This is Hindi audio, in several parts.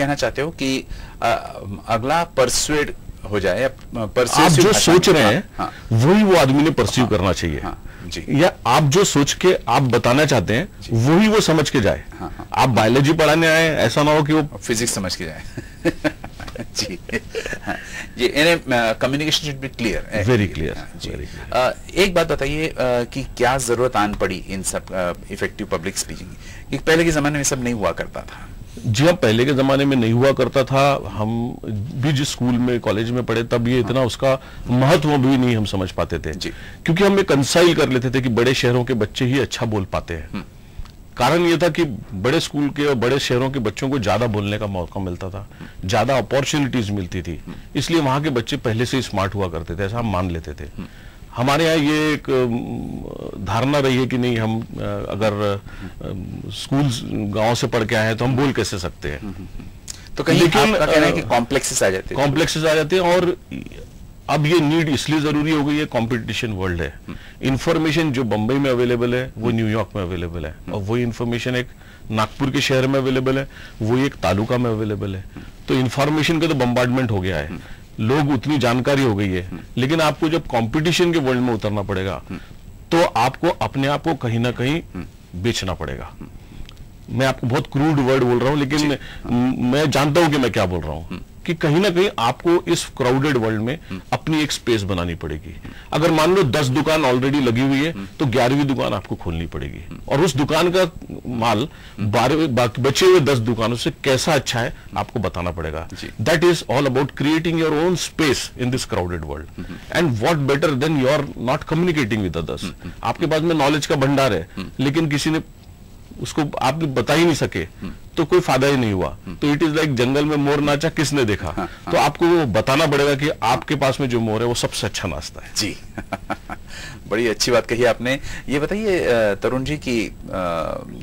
कहना चाहते हो कि अगला परसुएड हो जाए, आप जो सोच रहे हैं वही वो आदमी ने परस्यू करना चाहिए। जी। या आप जो सोच के आप बताना चाहते हैं वही वो समझ के जाए। आप बायोलॉजी पढ़ाने आए, ऐसा ना हो कि वो फिजिक्स समझ के जाए। जी। ये communication should be clear, very clear जी। एक बात बताइए कि क्या जरूरत आन पड़ी इन सब इफेक्टिव पब्लिक स्पीकिंग की? पहले के जमाने में सब नहीं हुआ करता था। जी हाँ, पहले के जमाने में नहीं हुआ करता था। हम भी जिस स्कूल में कॉलेज में पढ़े तब ये इतना उसका महत्व भी नहीं हम समझ पाते थे, क्योंकि हम ये कंसाइल कर लेते थे कि बड़े शहरों के बच्चे ही अच्छा बोल पाते हैं। कारण ये था कि बड़े स्कूल के और बड़े शहरों के बच्चों को ज्यादा बोलने का मौका मिलता था, ज्यादा अपॉर्चुनिटीज मिलती थी, इसलिए वहां के बच्चे पहले से ही स्मार्ट हुआ करते थे, ऐसा हम मान लेते थे। हमारे यहाँ ये एक धारणा रही है कि नहीं, हम अगर स्कूल गांव से पढ़ के आए हैं तो हम बोल कैसे सकते हैं। तो कहीं आपका कहना है कि कॉम्प्लेक्सेस आ जाते हैं, कॉम्प्लेक्सेस आ जाते हैं। और अब ये नीड इसलिए जरूरी हो गई है, कंपटीशन वर्ल्ड है। इंफॉर्मेशन जो बंबई में अवेलेबल है वो न्यूयॉर्क में अवेलेबल है, और वही इंफॉर्मेशन एक नागपुर के शहर में अवेलेबल है, वही एक तालुका में अवेलेबल है। तो इंफॉर्मेशन का तो बम्बार्डमेंट हो गया है, लोग उतनी जानकारी हो गई है, लेकिन आपको जब कंपटीशन के वर्ल्ड में उतरना पड़ेगा तो आपको अपने आप को कहीं ना कहीं बेचना पड़ेगा। मैं आपको बहुत क्रूड वर्ड बोल रहा हूं, लेकिन मैं जानता हूं कि मैं क्या बोल रहा हूं, कि कहीं ना कहीं आपको इस क्राउडेड वर्ल्ड में अपनी एक स्पेस बनानी पड़ेगी। अगर मान लो 10 दुकान ऑलरेडी लगी हुई है तो 11वीं दुकान आपको खोलनी पड़ेगी, और उस दुकान का माल 12 बचे हुए 10 दुकानों से कैसा अच्छा है आपको बताना पड़ेगा। That is all about creating your own space in this crowded world. And what better than you are not communicating with others. आपके पास में नॉलेज का भंडार है, लेकिन किसी ने उसको आप बता ही नहीं सके तो कोई फायदा ही नहीं हुआ। तो इट इज लाइक जंगल में मोर नाचा किसने देखा। तो आपको वो बताना पड़ेगा कि आपके पास में जो मोर है वो सबसे अच्छा नाचता है। जी। बड़ी अच्छी बात कही आपने। ये बताइए तरुण जी कि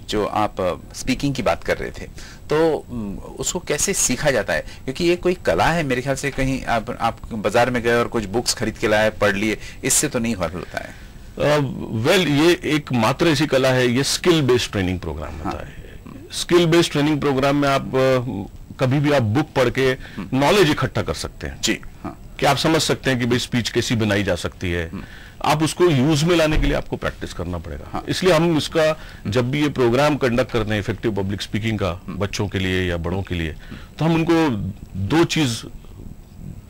जो आप स्पीकिंग की बात कर रहे थे, तो उसको कैसे सीखा जाता है? क्योंकि ये कोई कला है मेरे ख्याल से, कहीं आप बाजार में गए और कुछ बुक्स खरीद के लाए, पढ़ लिए, इससे तो नहीं होता है। ये एक मात्र ऐसी कला है, ये स्किल बेस्ड ट्रेनिंग प्रोग्राम होता है। स्किल बेस्ड ट्रेनिंग प्रोग्राम में आप कभी भी आप बुक पढ़ के नॉलेज इकट्ठा कर सकते हैं। जी। कि आप समझ सकते हैं कि भाई स्पीच कैसी बनाई जा सकती है। आप उसको यूज में लाने के लिए आपको प्रैक्टिस करना पड़ेगा। इसलिए हम इसका जब भी ये प्रोग्राम कंडक्ट करते हैं इफेक्टिव पब्लिक स्पीकिंग का, बच्चों के लिए या बड़ों के लिए, तो हम उनको 2 चीज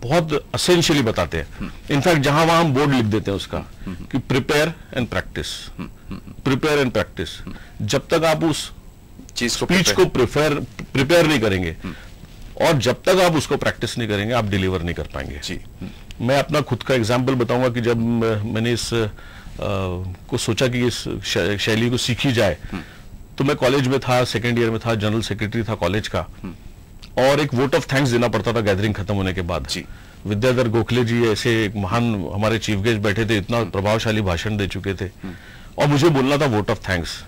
बहुत असेंशियली बताते हैं। इनफैक्ट जहां वहां हम बोर्ड लिख देते हैं उसका कि prepare and practice, prepare and practice. जब तक आप उस चीज स्पीच को प्रिपेयर नहीं करेंगे और जब तक आप उसको प्रैक्टिस नहीं करेंगे, आप डिलीवर नहीं कर पाएंगे। जी। मैं अपना खुद का एग्जाम्पल बताऊंगा कि जब मैंने इस को सोचा कि इस शैली को सीखी जाए, तो मैं कॉलेज में था, सेकेंड ईयर में था, जनरल सेक्रेटरी था कॉलेज का, और एक वोट ऑफ थैंक्स देना पड़ता था गैदरिंग खत्म होने के बाद। विद्याधर गोखले जी ऐसे एक महान हमारे चीफ गेस्ट बैठे थे, इतना प्रभावशाली भाषण दे चुके थे, और मुझे बोलना था वोट ऑफ थैंक्स।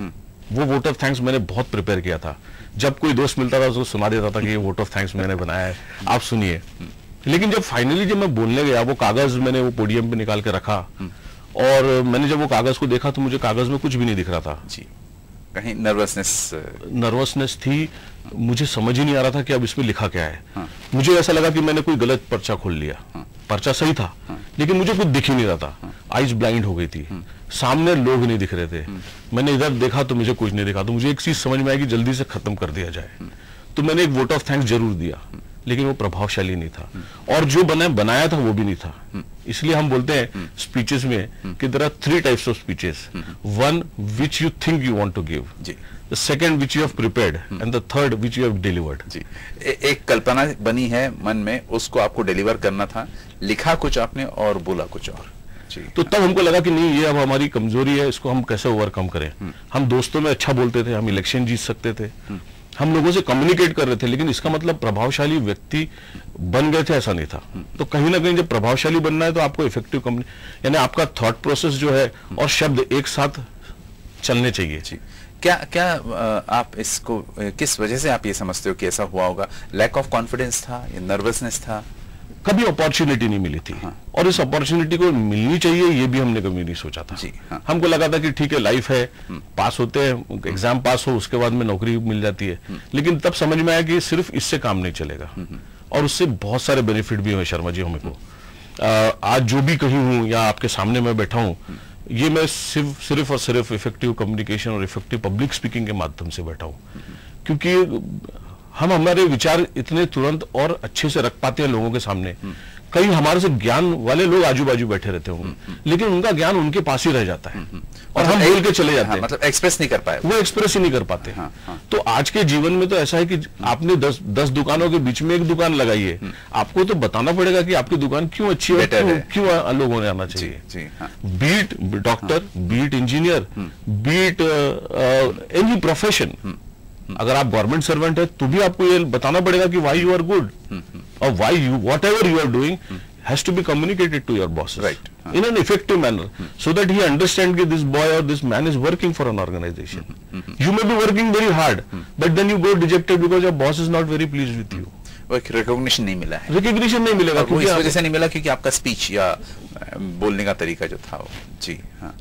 वो वोट ऑफ थैंक्स मैंने बहुत प्रिपेयर किया था। जब कोई दोस्त मिलता था उसको सुना देता था कि ये वोट ऑफ थैंक्स मैंने बनाया है, आप सुनिए। लेकिन जब फाइनली जब मैं बोलने गया, वो कागज मैंने वो पोडियम पे निकाल के रखा, और मैंने जब वो कागज को देखा तो मुझे कागज में कुछ भी नहीं दिख रहा था। जी। कहीं नर्वसनेस थी, मुझे समझ ही नहीं आ रहा था कि अब इसमें लिखा क्या है। मुझे ऐसा लगा कि मैंने कोई गलत पर्चा खोल लिया। पर्चा सही था, लेकिन मुझे कुछ दिख ही नहीं रहा था। आइज ब्लाइंड हो गई थी, सामने लोग नहीं दिख रहे थे। मैंने इधर देखा तो मुझे कुछ नहीं दिखा। तो मुझे एक चीज समझ में आई कि जल्दी से खत्म कर दिया जाए। तो मैंने एक वोट ऑफ थैंक्स जरूर दिया, लेकिन वो प्रभावशाली नहीं था, और जो बनाया था वो भी नहीं था। इसलिए हम बोलते हैं स्पीचेस में कि there are 3 types of speeches. One which you think you want to give, the second which you have prepared, and the third which you have delivered। जी। एक कल्पना बनी है मन में, उसको आपको डिलीवर करना था, लिखा कुछ आपने और बोला कुछ और। जी। तो तब हमको लगा कि नहीं, ये अब हमारी कमजोरी है, इसको हम कैसे ओवरकम करें। हम दोस्तों में अच्छा बोलते थे, हम इलेक्शन जीत सकते थे, हम लोगों से कम्युनिकेट कर रहे थे, लेकिन इसका मतलब प्रभावशाली व्यक्ति बन गए थे ऐसा नहीं था। तो कहीं ना कहीं जब प्रभावशाली बनना है तो आपको इफेक्टिव यानी आपका थॉट प्रोसेस जो है और शब्द एक साथ चलने चाहिए। जी। क्या आप इसको किस वजह से आप ये समझते हो कि ऐसा हुआ होगा? लैक ऑफ कॉन्फिडेंस था या नर्वसनेस था? कभी अपॉर्चुनिटी नहीं मिली थी। और इस अपॉर्चुनिटी को मिलनी चाहिए ये भी हमने कभी नहीं सोचा था। हमको लगा था कि ठीक है, लाइफ है, पास होते हैं, एग्जाम पास हो, उसके बाद में नौकरी मिल जाती है। लेकिन तब समझ में आया कि सिर्फ इससे काम नहीं चलेगा, और उससे बहुत सारे बेनिफिट भी हुए शर्मा जी हमको। आज जो भी कहीं हूं या आपके सामने मैं बैठा हूं, ये मैं सिर्फ और सिर्फ इफेक्टिव कम्युनिकेशन और इफेक्टिव पब्लिक स्पीकिंग के माध्यम से बैठा हूं, क्योंकि हम हमारे विचार इतने तुरंत और अच्छे से रख पाते हैं लोगों के सामने। कई हमारे से ज्ञान वाले लोग आजू बाजू बैठे रहते होंगे, लेकिन उनका ज्ञान उनके पास ही रह जाता है और हम बोल के चले जाते हैं, मतलब एक्सप्रेस नहीं कर पाए, वो एक्सप्रेस ही नहीं कर पाते। तो आज के जीवन में तो ऐसा है कि आपने 10 दुकानों के बीच में एक दुकान लगाई है, आपको तो बताना पड़ेगा कि आपकी दुकान क्यों अच्छी है, क्यों लोगों ने आना चाहिए। Beat doctor, beat engineer, beat any profession, अगर आप गवर्नमेंट सर्वेंट है तो भी आपको ये बताना पड़ेगा कि व्हाई यू आर गुड, और why you whatever you are doing has to be communicated to your bosses in an effective manner, so that he understands that this boy or this man is working for an organization. You may be working very hard, but then you go dejected because your boss is not very pleased with you. वो एक रिकॉग्निशन नहीं मिला है, रिकॉग्निशन नहीं मिलेगा, वो इस वजह से नहीं मिला क्योंकि आपका स्पीच या बोलने का तरीका जो था वो। जी हाँ।